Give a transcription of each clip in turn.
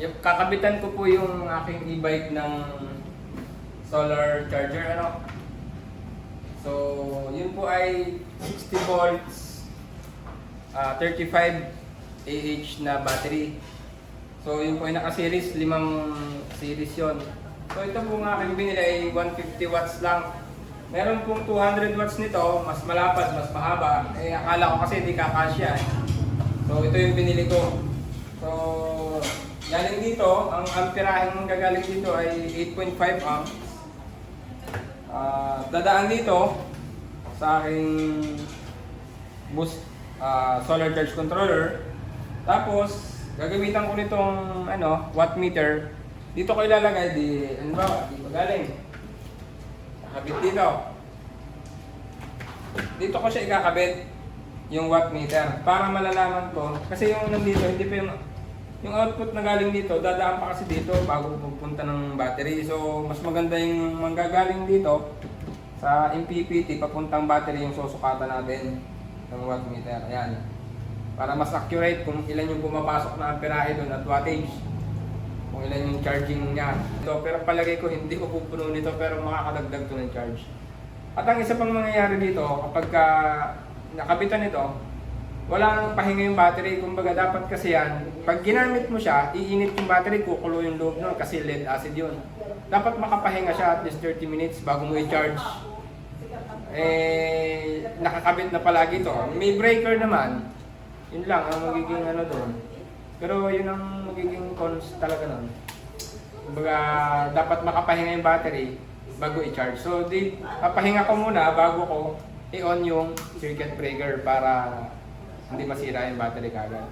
Yung kakabitan ko po yung aking e-bike ng solar charger, ano. So, yun po ay 60 volts, 35 AH na battery. So, yun po ay naka-series, 5 series yun. So, ito po ng aking binili ay 150 watts lang. Meron pong 200 watts nito, mas malapad, mas mahaba. Eh, akala ko kasi hindi kakasya eh. So, ito yung binili ko. So, galing dito, ang amperahe gagaling dito ay 8.5 amps. Dadaan dito sa aking boost solar charge controller. Tapos, gagamitan ko nitong watt meter. Dito ko ilalagay, dito galing. Nakabit dito. Dito ko siya ikakabit, yung watt meter, para malalaman ko. Kasi yung nandito, hindi pa yung output na galing dito, dadaan pa kasi dito bago pupunta ng battery. So, mas maganda yung manggagaling dito sa MPPT papuntang battery yung susukatan natin ng watt meter. Ayan. Para mas accurate kung ilan yung pumapasok na amperahe doon at wattage. Kung ilan yung charging niya. Pero palagay ko hindi ko pupuno nito pero makakadagdag to ng charge. At ang isa pang mangyayari dito, kapag nakabitan ito, wala nang pahinga yung battery. Kumbaga dapat kasi yan, pag ginamit mo siya, iinit yung battery, kukulo yung loob nun kasi lead acid yun. Dapat makapahinga siya at least 30 minutes bago mo i-charge. Nakakabit na palagi ito. May breaker naman, yun lang ang magiging doon. Pero yun ang magiging cons talaga nun. Kumbaga dapat makapahinga yung battery bago i-charge. So papahinga ko muna bago ko i-on yung circuit breaker para hindi masira yung battery kagad.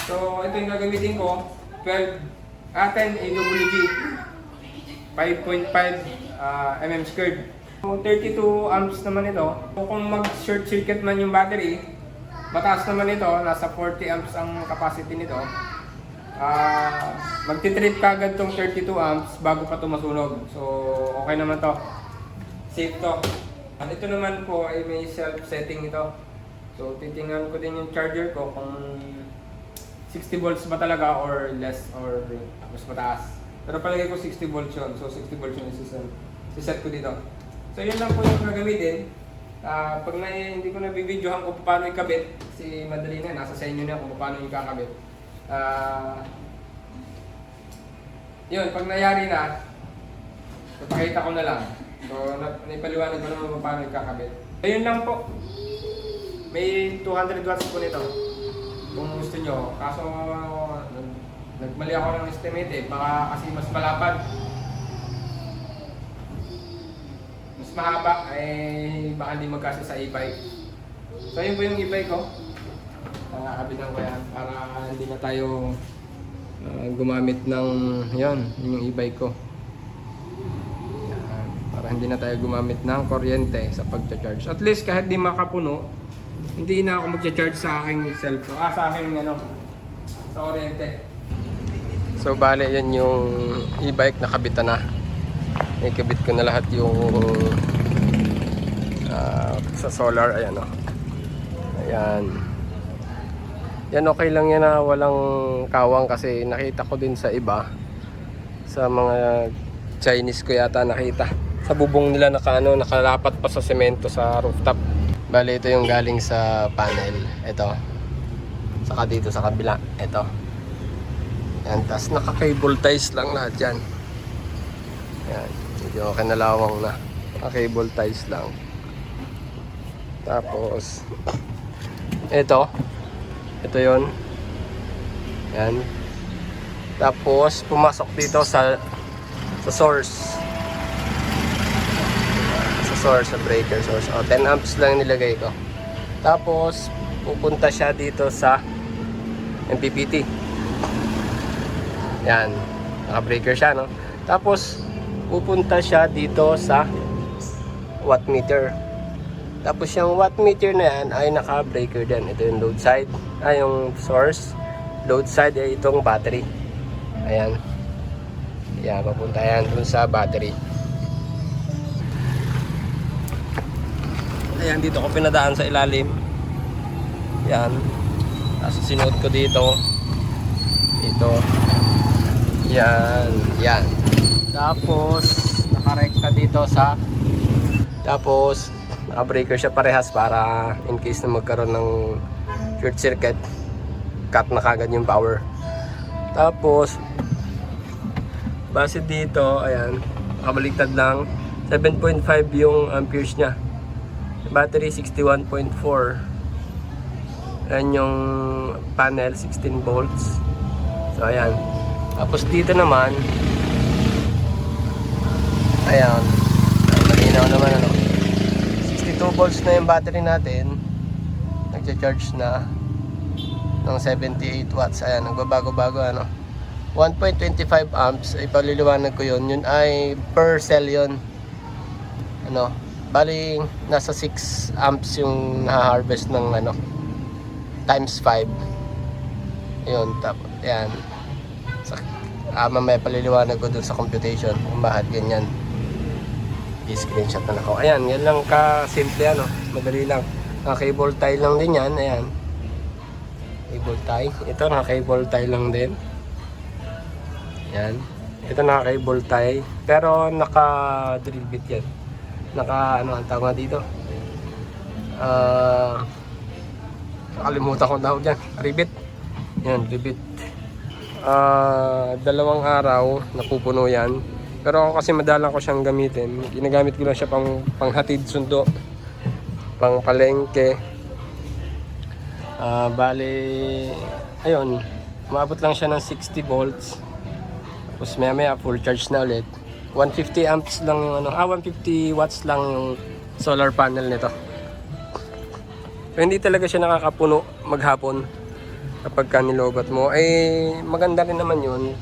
So ito yung gagamitin ko, 10 AWG 5.5 mm squared. So 32 amps naman ito. So, kung mag-short circuit man yung battery, mataas naman ito, nasa 40 amps ang capacity nito. Magti-trip kagad tong 32 amps bago pa ito masunog. So okay naman to. Safe to. At ito naman po ay may self-setting ito. So, titingnan ko din yung charger ko kung 60 volts ba talaga or less or mas mataas. Pero palagay ko 60 volts yun. So, 60 volts yung siset ko dito. So, yun lang po yung gagamitin. Pag hindi ko nabibidyohan kung paano ikabit, si madali na, nasa sa inyo na kung paano ikakabit. Yun, pag nangyari na, papakita ko na lang. So, naipaliwanag ko naman kung paano ikakabit. So, yun lang po. May 200 watts po nito kung gusto nyo. Kaso nagmali ako ng estimate baka kasi mas malapad, mas mahaba, baka hindi magkasya sa e-bike. So yun po yung e-bike ko. Kabitan ko yan para hindi na tayo gumamit ng yung e-bike ko. Yan, para hindi na tayo gumamit ng kuryente sa pag-charge. At least kahit di makapuno, hindi na ako mag-charge sa aking cellphone. Sa aking sa kuryente. So bale yan yung e-bike nakabitan na. Ikabit ko na lahat yung sa solar. Ayan o. Ayan. Yan okay lang yan na walang kawang kasi nakita ko din sa iba. Sa mga Chinese ko yata nakita. Sa bubong nila nakalapat pa sa semento sa rooftop. Bale, ito yung galing sa panel. Ito. Saka dito sa kabila. Ito. Yan. Tapos naka-cable ties lang lahat yan. Yan. Medyo kinalawang na. Naka-cable ties lang. Tapos, ito. Ito yon. Yan. Tapos, pumasok dito sa source. Sa breaker source. 10 amps lang nilagay ko. Tapos pupunta siya dito sa MPPT. Yan. Naka-breaker siya, no? Tapos pupunta siya dito sa watt meter. Tapos yung watt meter na yan ay naka-breaker din. Ito yung load side. Yung source. Load side ay itong battery. Ayan. Yan, papunta yan dun sa battery. Ayan, dito ko pinadaan sa ilalim. Yan. Tapos sinuot ko dito. Ito. Yan, yan. Tapos, nakarekta dito sa, tapos, naka-breaker siya parehas para in case na magkaroon ng short circuit, cut na kagad yung power. Tapos, base dito, ayan, nakabaligtad lang, 7.5 yung amperes niya. Battery 61.4. Ayan yung panel, 16 volts. So, ayan. Tapos dito naman, ayan, malinaw naman ano, 62 volts na yung battery natin, nagcha-charge na ng 78 watts. Ayan, nagbabago-bago ano, 1.25 amps, ipaliliwanag ko yun, yun ay per cell yun, ano, bali nasa 6 amps yung na-harvest ng ano, times 5 yun. Tapos, ayan, mamaya paliliwanag ko dun sa computation kung bakit ganyan. I-screenshot na ako. Ayan, yan lang ka-simple ano. Madali lang. Naka-cable tie lang din yan. Ayan. Cable tie. Ito naka-cable tie lang din. Ayan. Ito naka-cable tie. Pero naka-drill bit yan. Ano ang tawag dito? Nakalimutan ko tawag dyan. Rivet. Yan, rivet. 2 araw napupuno yan, pero ako kasi madalang ko siyang gamitin, ginagamit ko lang siya pang hatid sundo, pang palengke. Bale ayun, umabot lang siya ng 60 volts, tapos maya full charge na ulit. 150 amps lang yung ano, 150 watts lang yung solar panel nito. So, hindi talaga siya nakakapuno maghapon. Kapag ka nilobat mo, maganda rin naman yun.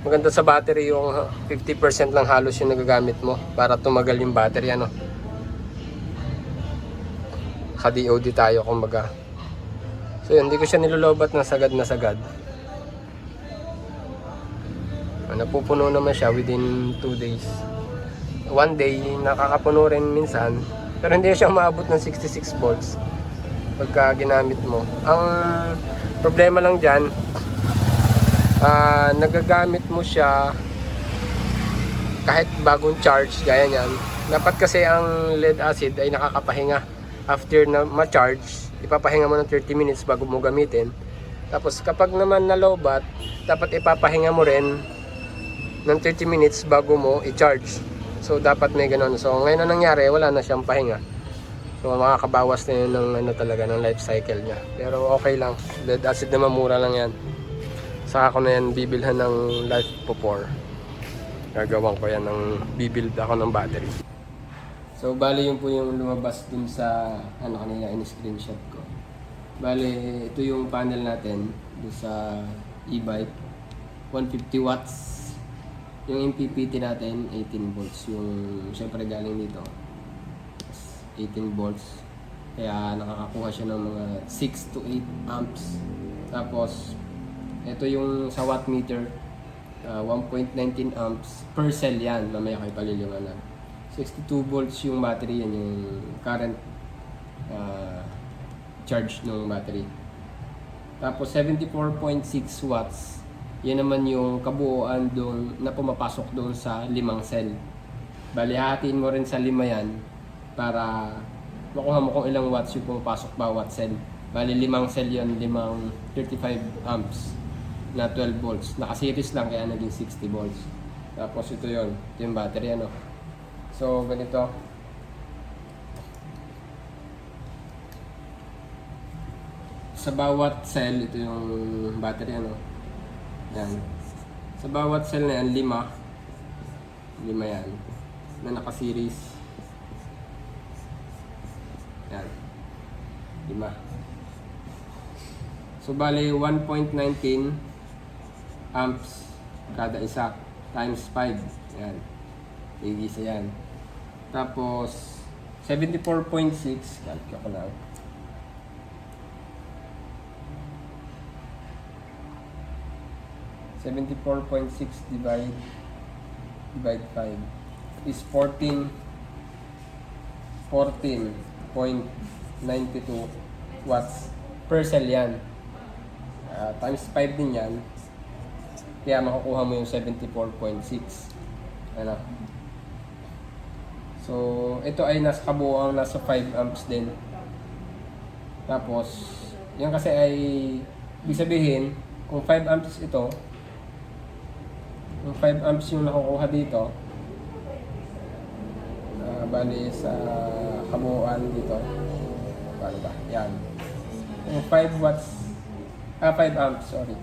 Maganda sa battery yung 50% lang halos yung nagagamit mo para tumagal yung battery, ano. Ka-DOD tayo kumbaga. So yun, hindi ko siya nilulobat na sagad na sagad. Napupuno naman siya within 2 days. 1 day, nakakapuno rin minsan. Pero hindi siya umabot ng 66 volts pagka ginamit mo. Ang problema lang dyan, nagagamit mo siya kahit bagong charge, gaya nyan. Dapat kasi ang lead acid ay nakakapahinga. After na ma-charge, ipapahinga mo ng 30 minutes bago mo gamitin. Tapos kapag naman nalobat, dapat ipapahinga mo rin ng 30 minutes bago mo i-charge. So dapat may ganun. So ngayon na nangyari, wala na siyang pahinga. So makakabawas na yun ng ano talaga, ng life cycle niya. Pero okay lang, lead acid naman mura lang yan. Saka ko na yan bibilhan ng Life po 4. Gagawin ko yan ng bibuild ako ng battery. So bali yun po yung lumabas dun sa ano kanina in-screenshot ko. Bali ito yung panel natin dun sa e-bike, 150 watts. Yung MPPT natin 18 volts, yung syempre galing dito 18 volts, kaya nakakakuha siya ng mga 6 to 8 amps. Tapos ito yung sa watt meter, 1.19 amps per cell yan, mamaya kayo paliliwanag. 62 volts yung battery, yan yung current charge ng battery. Tapos 74.6 watts, yan naman yung kabuuan doon na pumapasok doon sa 5 cell. Bali hatiin mo rin sa 5 yan para makuha mo kung ilang watts yung pumapasok bawat cell. Bali 5 cell yun, 35 amps na 12 volts. Naka-series lang kaya naging 60 volts. Tapos ito yun, ito yung battery ano. So ganito. Sa bawat cell, ito yung battery ano. Yan. Sa bawat cell na yan, 5 yan na naka-series. Yan. 5. So bali 1.19 amps kada isa times 5. Yan. Igisa yan. Tapos 74.6, calculate ko lang. $74.6 divide 5 is 14.92 watts per cell yan. Times 5 din yan. Kaya makukuha mo yung 74.6. Ano? So, ito ay nasa kabuuan nasa 5 amps din. Tapos, yan kasi ay ibig sabihin, kung 5 amps ito, kung 5 amps yung nakukuha dito, bali sa kabuuan dito, paano ba? Yan. Kung 5 watts, 5 amps, sorry.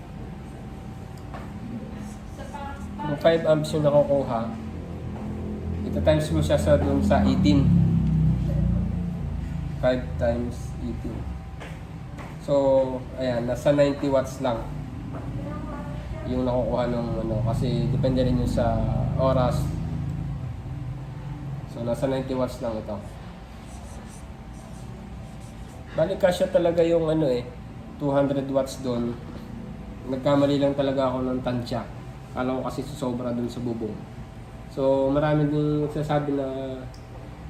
Kung 5 amps yung nakukuha, ito times mo siya sa dun sa 18. 5 times 18. So, ayan, nasa 90 watts lang yung nakukuha ng ano, kasi depende rin yun sa oras. So, nasa 90 watts lang ito. Balik kasya talaga yung ano 200 watts doon. Nagkamali lang talaga ako ng tansya. Kala ko kasi sobra doon sa bubong. So, marami din nagsasabi na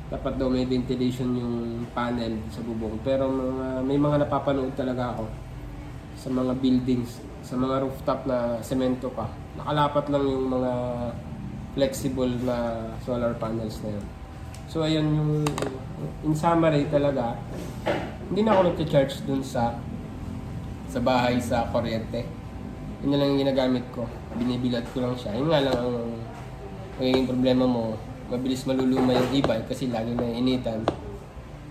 dapat daw may ventilation yung panel sa bubong. Pero may mga napapanood talaga ako sa mga buildings, sa mga rooftop na semento pa. Nakalapat lang yung mga flexible na solar panels na yun. So, ayun yung in summary talaga, hindi na ako nag-charge dun sa bahay sa kuryente. Yun na lang yung ginagamit ko. Binibilad ko lang siya. Yun nga lang ang magiging problema mo, mabilis maluluma yung e-bike kasi lagi na initan,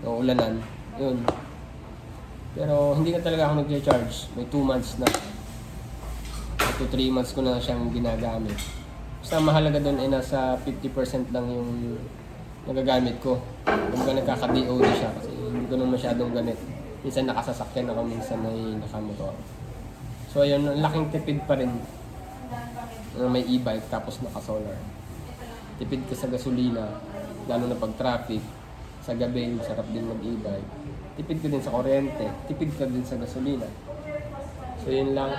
ulanan, yun. Pero hindi na talaga ako nag-charge. May 2 months na. Up to 3 months ko na siyang ginagamit. Basta mahalaga doon ay nasa 50% lang yung nagagamit ko. Kung nagkaka-DOD siya kasi hindi ko na masyadong gamit. Minsan nakasasakyan ako, minsan may nakamotor. So ayun, laking tipid pa rin. May e-bike tapos naka-solar. Tipid ka sa gasolina, lalo na pag traffic. Sa gabi, sarap din mag-e-bike. Tipid ka din sa kuryente, tipid ka din sa gasolina. So yun lang.